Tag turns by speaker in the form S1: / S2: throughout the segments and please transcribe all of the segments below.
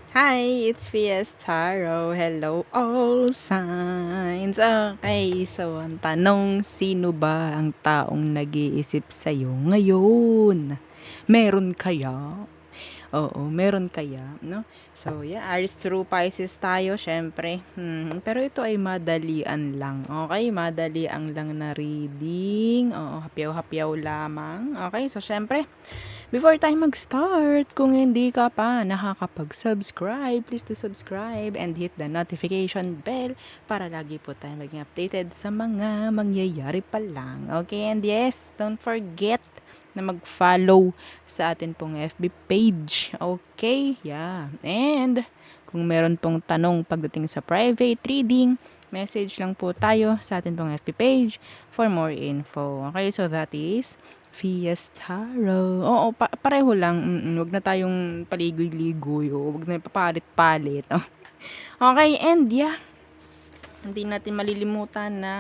S1: Hi, it's PS Taro. Hello, all signs. Okay, so ang tanong, sino ba ang taong nag-iisip sa'yo ngayon? Meron kaya? Oo, meron kaya, no? So, yeah, Aries through Pisces tayo, syempre. Pero ito ay madalian lang, okay? Madalian lang na reading. Oo, hapyaw-hapyaw lamang. Okay, so syempre, before tayo mag-start, kung hindi ka pa nakakapag-subscribe, please to subscribe and hit the notification bell para lagi po tayo maging updated sa mga mangyayari pa lang. Okay, and yes, don't forget na mag-follow sa atin pong FB page. Okay, yeah. And kung meron pong tanong pagdating sa private reading, message lang po tayo sa atin pong FB page for more info. Okay, so that is Fiestaro. Oo, pareho lang. Wag na tayong paligoy-ligoy. Wag na papalit-palit. Okay, and yeah, hindi natin malilimutan na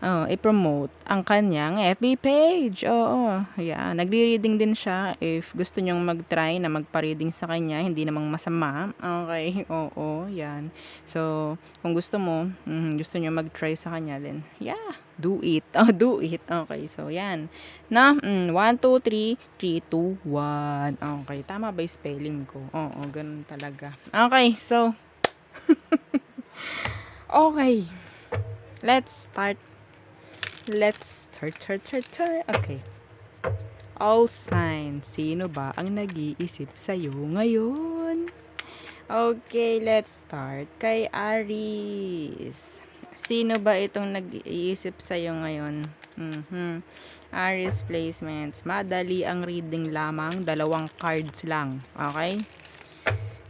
S1: i-promote ang kanyang FB page. Oo, yeah. Nagre-reading din siya if gusto nyong mag-try na magpa-reading sa kanya. Hindi namang masama. Okay, oo, yan. So, kung gusto mo, gusto nyo mag-try sa kanya, then, yeah, do it. Oh, do it. Okay, so, yan. Na, 1, 2, 3, 3, 2, 1. Okay, tama ba yung spelling ko? Oo, ganun talaga. Okay, so, okay. Let's start. Start. Okay. All signs. Sino ba ang nag-iisip sa'yo ngayon? Okay, let's start. Kay Aries. Sino ba itong nag-iisip sa'yo ngayon? Aries placements. Madali ang reading lamang. 2 cards lang. Okay?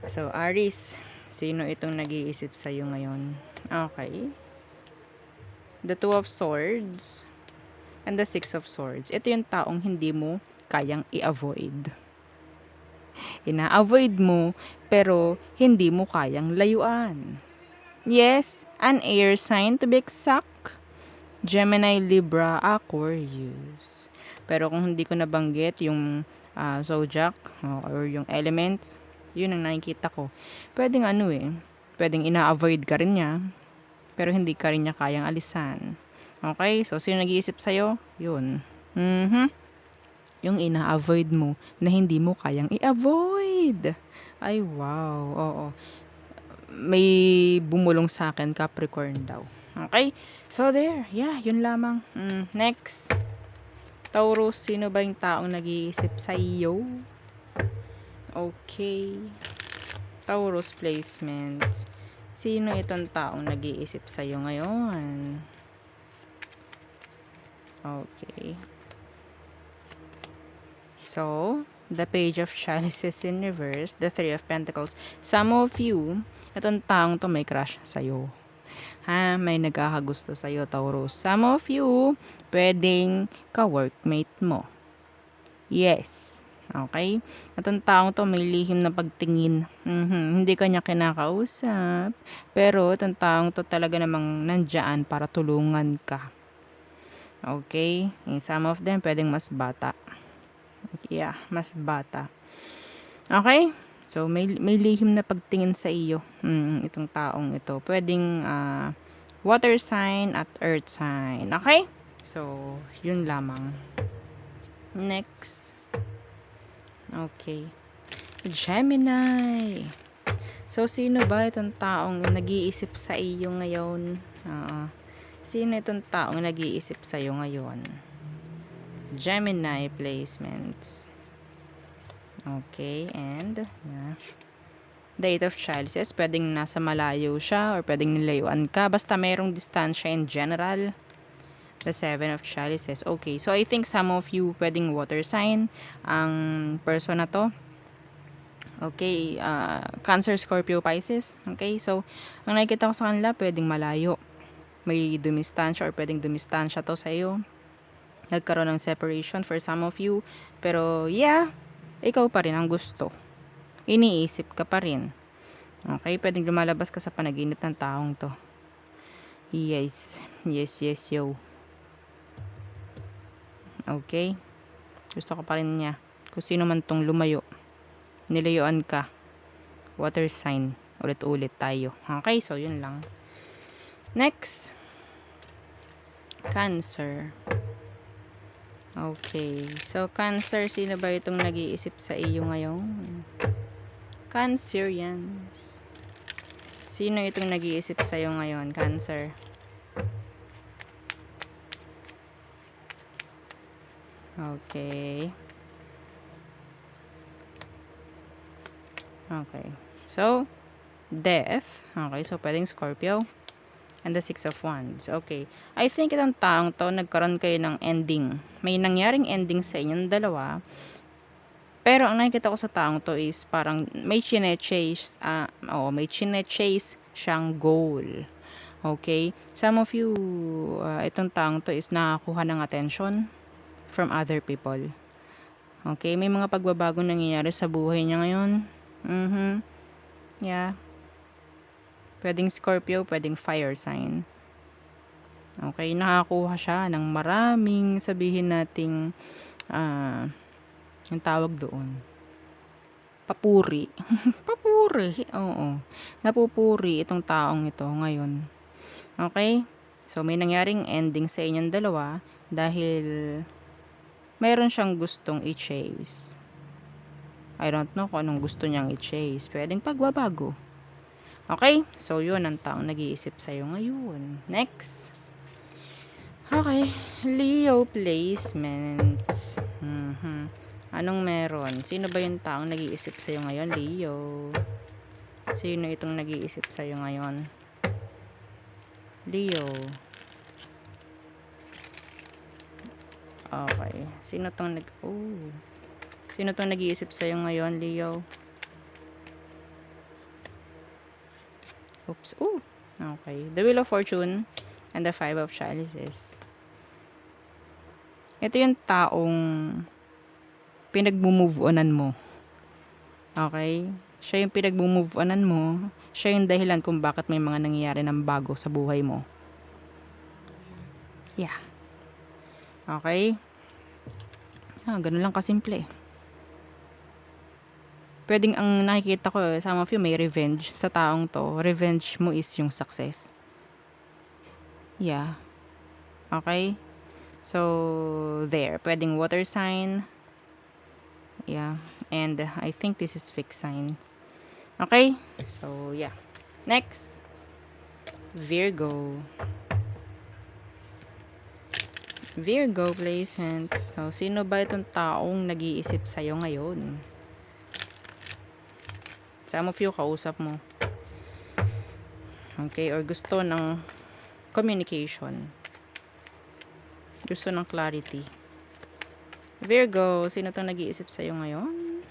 S1: So, Aries. Sino itong nag-iisip sa'yo ngayon? Okay. The Two of Swords and the Six of Swords. Ito yung taong hindi mo kayang i-avoid. Ina-avoid mo, pero hindi mo kayang layuan. Yes, an air sign to be exact. Gemini, Libra, Aquarius. Pero kung hindi ko nabanggit yung zodiac or yung elements, yun ang nakikita ko. Pwedeng pwedeng ina-avoid ka rin niya, pero hindi ka rin niya kayang alisan. Okay? So, sino nag-iisip sa'yo? Yun. Yung ina-avoid mo na hindi mo kayang i-avoid. Ay, wow. Oo. May bumulong sa akin, Capricorn daw. Okay? So, there. Yeah, yun lamang. Next. Taurus, sino ba yung taong nag-iisip sa iyo? Okay. Taurus placements. Sino itong taong nag-iisip sa iyo ngayon? Okay. So, the Page of Chalices in reverse, the Three of Pentacles. Some of you, itong taong to may crush sa'yo. May nagkakagusto sa'yo, Taurus. Some of you, pwedeng ka-workmate mo. Yes. Okay? Itong taong to may lihim na pagtingin. Hindi kanya kinakausap. Pero itong taong to talaga namang nandyan para tulungan ka. Okay? Some of them, pwedeng mas bata. Yeah, mas bata. Okay? So, may lihim na pagtingin sa iyo. Itong taong ito. Pwedeng water sign at earth sign. Okay? So, yun lamang. Next. Okay. Gemini. So, sino ba itong taong nag-iisip sa iyo ngayon? Sino itong taong nag-iisip sa iyo ngayon? Gemini placements. Okay, and yeah. The Eight of Chalices, pwedeng nasa malayo siya or pwedeng nilayuan ka. Basta mayroong distansya in general. The Seven of Chalices. Okay, so I think some of you pwedeng water sign ang person na to. Okay, Cancer, Scorpio, Pisces. Okay, so ang nakikita ko sa kanila, pwedeng malayo. May dumistansya or pwedeng dumistansya to sa iyo. Nagkaroon ng separation for some of you. Pero yeah, ikaw pa rin ang gusto. Iniisip ka pa rin. Okay, pwedeng lumalabas ka sa panaginip ng taong to. Yes, yo. Okay, gusto ka pa rin niya. Kung sino man tong lumayo, nilayuan ka. water sign. Ulit-ulit tayo. Okay, so yun lang. Next, Cancer. Okay, so Cancer, sino ba itong nag-iisip sa iyo ngayon? Cancerians. Sino itong nag-iisip sa iyo ngayon, Cancer? Okay. Okay. So, Death. Okay, so pwedeng Scorpio. And the Six of Wands. Okay. I think itong taong to, nagkaroon kayo ng ending. May nangyaring ending sa inyong dalawa. Pero ang nakikita ko sa taong to is parang may chine-chase, may chine-chase siyang goal. Okay? Some of you, itong taong to is nakakuha ng attention from other people. Okay? May mga pagbabago nangyayari sa buhay niya ngayon. Yeah. Pwedeng Scorpio, pwedeng fire sign. Okay, nakakuha siya ng maraming, sabihin nating, ang tawag doon, papuri. Papuri, oo. Napupuri itong taong ito ngayon. Okay? So, may nangyaring ending sa inyong dalawa dahil mayroon siyang gustong i-chase. I don't know kung anong gusto niyang i-chase. Pwedeng pagbabago. Okay? So, yun ang taong nag-iisip sa'yo ngayon. Next. Okay. Leo placements. Anong meron? Sino ba yung taong nag-iisip sa'yo ngayon, Leo? Sino itong nag-iisip sa'yo ngayon? Leo. Okay. Sino tong Sino tong nag-iisip sa'yo ngayon, Leo? Oops. Okay. The Wheel of Fortune and the Five of Chalices. Ito yung taong pinag-move onan mo. Okay? Siya yung pinag-move onan mo. Siya yung dahilan kung bakit may mga nangyayari ng bago sa buhay mo. Yeah. Okay? Ganun lang kasimple. Pwedeng ang nakikita ko, some of you may revenge sa taong to. Revenge mo is yung success. Yeah. Okay? So, there. Pwedeng water sign. Yeah. And I think this is fixed sign. Okay? So, yeah. Next. Virgo. Virgo placements. So, sino ba itong taong nag-iisip sa'yo ngayon? Some of you, kausap mo. Okay? Or gusto ng communication. Gusto ng clarity. Virgo, sino itong nag-iisip sa'yo ngayon?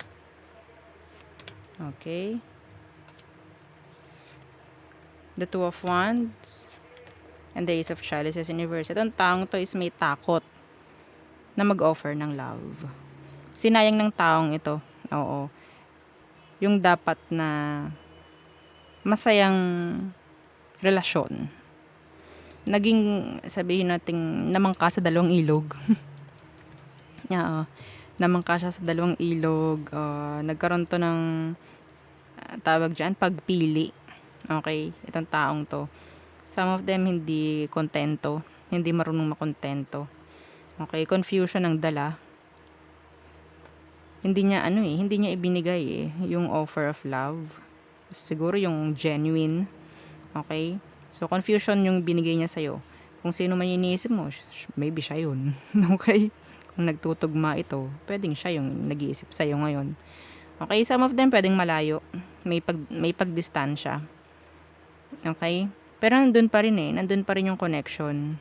S1: Okay. The Two of Wands and the Ace of Chalices in reverse. Itong taong to is may takot na mag-offer ng love. Sinayang ng taong ito. Oo. Yung dapat na masayang relasyon. Naging, sabihin natin, namangka sa dalawang ilog. Yeah, namangka siya sa dalawang ilog. Nagkaroon to ng tawag dyan, pagpili. Okay, itong taong to. Some of them hindi kontento, hindi marunong makontento. Okay, confusion ang dala. Hindi niya hindi niya ibinigay yung offer of love. Siguro yung genuine. Okay? So confusion yung binigay niya sa'yo. Kung sino man yung iniisip mo, maybe siya yun. Okay? Kung nagtutugma ito, pwedeng siya yung nag-iisip sa'yo ngayon. Okay? Some of them pwedeng malayo. May pagdistansya. Okay? Pero nandun pa rin nandun pa rin yung connection.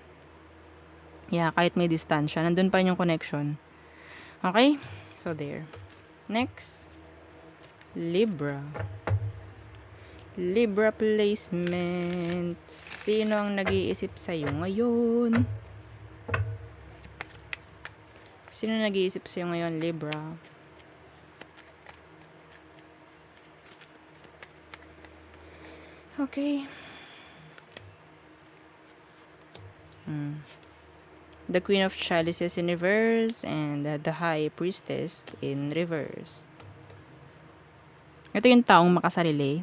S1: Yeah, kahit may distansya, nandun pa rin yung connection. Okay? So, there. Next. Libra. Libra placement. Sino ang nag-iisip sa'yo ngayon? Sino nag-iisip sa'yo ngayon, Libra? Okay. The Queen of Chalices in reverse and the High Priestess in reverse. Ito yung taong makasarili.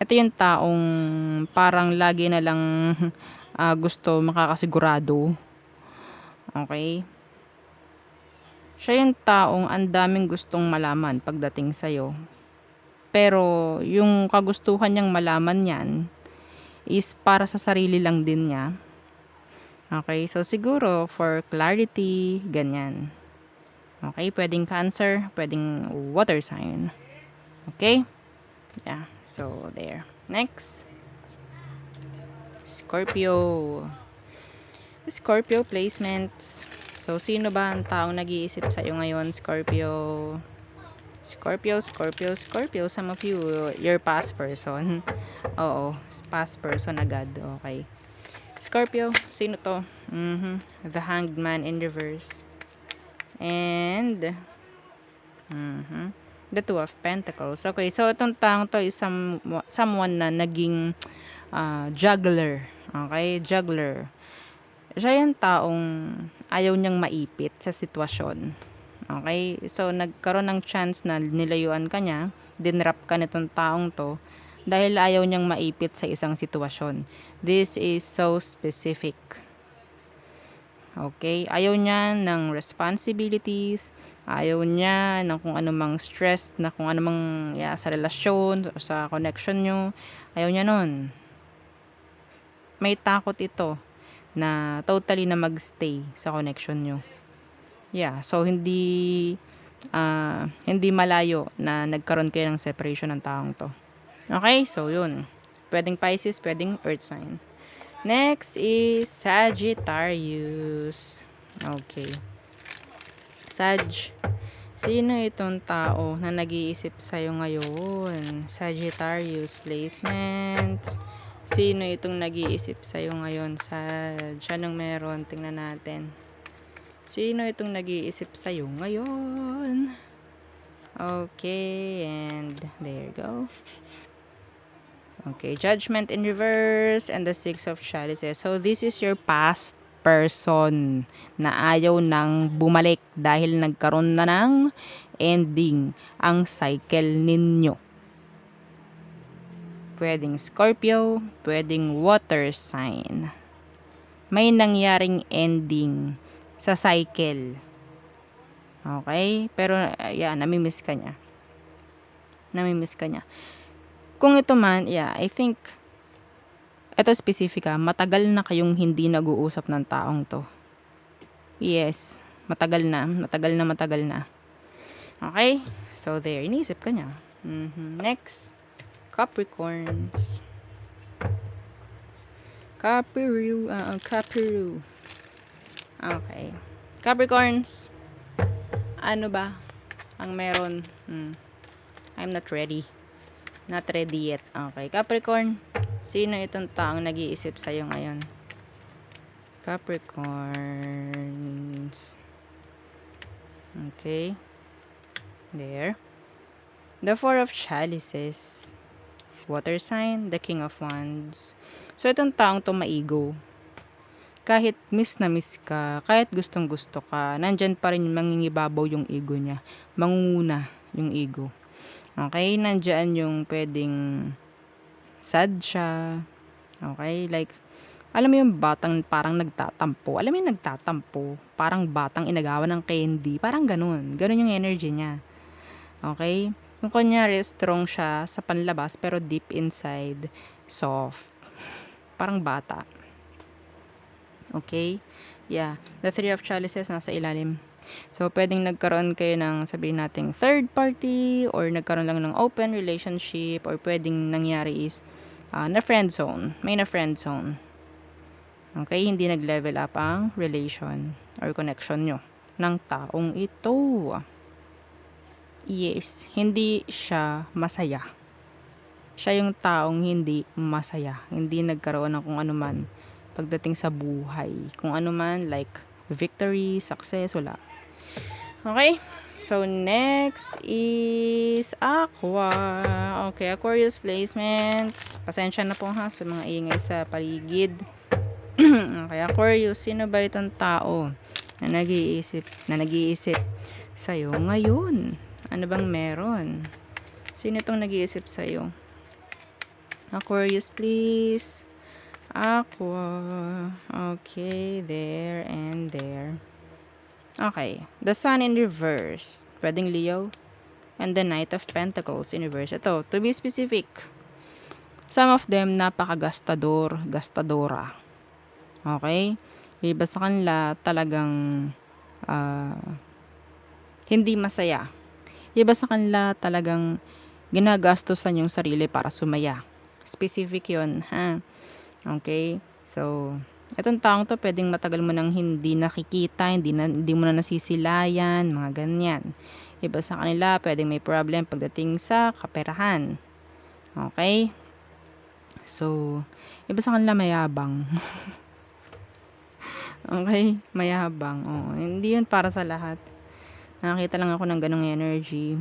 S1: Ito yung taong parang lagi na lang gusto makakasigurado. Okay? Siya yung taong ang daming gustong malaman pagdating sa'yo. Pero yung kagustuhan niyang malaman yan is para sa sarili lang din niya. Okay? So siguro for clarity, ganyan. Okay? Pwedeng Cancer, pwedeng water sign. Okay? Yeah. So there. Next. Scorpio. Scorpio placements. So, sino ba ang taong nag-iisip sa iyo ngayon, Scorpio? Scorpio, Scorpio, Scorpio. Some of you, your past person. Oo, past person agad. Okay. Scorpio, sino to? The Hanged Man in reverse. And, the Two of Pentacles. Okay, so itong taong to is someone na naging juggler. Okay, juggler. Siya yung taong ayaw niyang maipit sa sitwasyon. Okay? So, nagkaroon ng chance na nilayuan ka niya, dinrap ka nitong taong to, dahil ayaw niyang maipit sa isang sitwasyon. This is so specific. Okay? Ayaw niya ng responsibilities, ayaw niya ng kung anumang stress, na kung anumang sa relasyon, sa connection nyo, ayaw niya nun. May takot ito na totally na magstay sa connection nyo. Yeah, so hindi malayo na nagkaroon kayo ng separation ng taong to. Okay, so yun. Pwedeng Pisces, pwedeng Earth sign. Next is Sagittarius. Okay. Sag. Sino itong tao na nag-iisip sa'yo ngayon? Sagittarius placements. Sino itong nag-iisip sa'yo ngayon? Anong meron? Tingnan natin. Sino itong nag-iisip sa'yo ngayon? Okay, and there you go. Okay, Judgment in reverse and the Six of Chalices. So, this is your past person na ayaw nang bumalik dahil nagkaroon na ng ending ang cycle ninyo. Pwedeng Scorpio, pwedeng water sign. May nangyaring ending sa cycle. Okay? Pero, namimiss ka niya. Namimiss ka niya. Kung ito man, I think, ito specific matagal na kayong hindi nag-uusap ng taong to. Yes, matagal na. Okay? So, there. Iniisip ka niya. Next. Capricorns. Capiru. Okay. Capricorns. Ano ba ang meron? I'm not ready. Not ready yet. Okay. Capricorn. Sino itong taong nag-iisip sa'yo ngayon? Capricorns. Okay. There. The Four of Chalices. Water sign, the King of Wands. So, itong taong to maigo. Kahit miss na miss ka, kahit gustong gusto ka, nandyan pa rin mangingibabaw yung ego niya. Mangunguna yung ego. Okay? Nandyan yung pwedeng sad siya. Okay? Like, alam mo yung batang parang nagtatampo. Alam mo yung nagtatampo. Parang batang inagawan ng candy. Parang ganun. Ganun yung energy niya. Okay? Yung kunyari, strong siya sa panlabas, pero deep inside, soft. Parang bata. Okay? Yeah. The Three of Chalices, nasa ilalim. So, pwedeng nagkaroon kayo ng, sabihin natin, third party, or nagkaroon lang ng open relationship, or pwedeng nangyari is, na friend zone. May na friend zone. Okay? Hindi nag-level up ang relation, or connection nyo, ng taong ito. Yes, hindi siya masaya. Siya yung taong hindi masaya. Hindi nagkaroon ng kung anuman pagdating sa buhay. Kung anuman, like victory, success, wala. Okay? So, next is Aqua. Okay, Aquarius placements. Pasensya na po sa mga ingay sa paligid. Okay, Aquarius, sino ba itong tao na nag-iisip sa'yo ngayon? Ano bang meron? Sino itong nag-iisip sa'yo? Aquarius, please. Aqua. Okay, there and there. Okay. The Sun in reverse. Pwedeng Leo. And the Knight of Pentacles in reverse. Ito, to be specific. Some of them, napaka-gastador, gastadora. Okay? Iba sa kanila, talagang hindi masaya. Iba sa kanila, talagang ginagastosan yung sarili para sumaya. Specific yun, ha? Okay? So, itong taong to, pwedeng matagal mo nang hindi nakikita, hindi mo na nasisilayan, mga ganyan. Iba sa kanila, pwedeng may problem pagdating sa kaperahan. Okay? So, iba sa kanila mayabang. Okay? Mayabang. Oh, hindi yun para sa lahat. Nakakita lang ako ng ganong energy.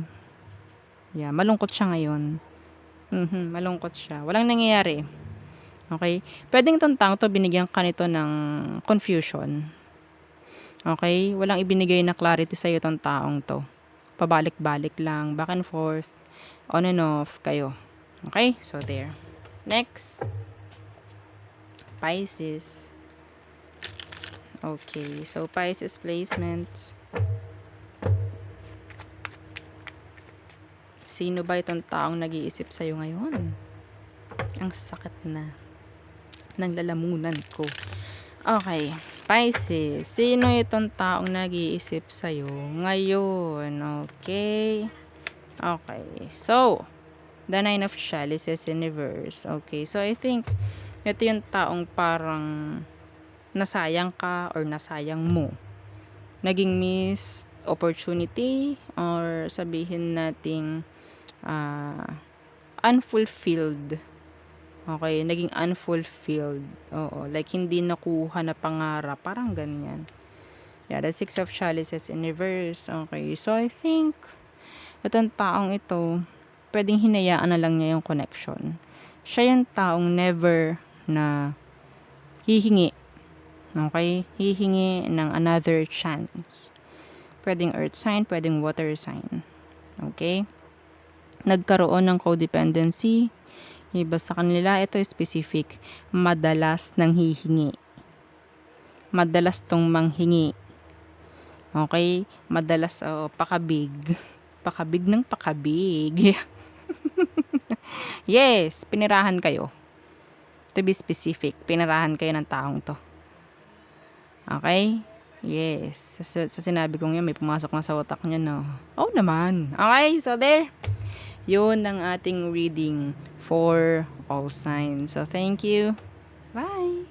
S1: Yeah, malungkot siya ngayon. Malungkot siya. Walang nangyayari. Okay? Pwedeng itong taong to, binigyan ka nito ng confusion. Okay? Walang ibinigay na clarity sa'yo itong taong to. Pabalik-balik lang. Back and forth. On and off kayo. Okay? So, there. Next. Pisces. Okay. So, Pisces placements. Sino ba itong taong nag-iisip sa'yo ngayon? Ang sakit na ng lalamunan ko. Okay. Pisces. Sino itong taong nag-iisip sa'yo ngayon? Okay. Okay. So, the Nine of Chalices in reverse. Okay. So, I think, ito yung taong parang nasayang ka or nasayang mo. Naging missed opportunity or sabihin nating unfulfilled. Okay, naging unfulfilled. Oo, like hindi nakuha na pangarap, parang ganyan. Yeah, the Six of Chalices in reverse. Okay, so I think itong taong ito, pwedeng hinayaan na lang niya yung connection. Siya yung taong never na hihingi. Okay, hihingi ng another chance. Pwedeng earth sign, pwedeng water sign. Okay, nagkaroon ng codependency. Iba sa kanila, ito specific. Madalas nang hihingi. Madalas tong manghingi. Okay? Madalas, pakabig. Pakabig ng pakabig. Yes, pinirahan kayo. To be specific, pinirahan kayo ng taong to. Okay? Yes. Sa sinabi kong yun, may pumasok na sa utak niya, no? Oh, naman. Okay, so there. Yun ang ating reading for all signs. So, thank you. Bye!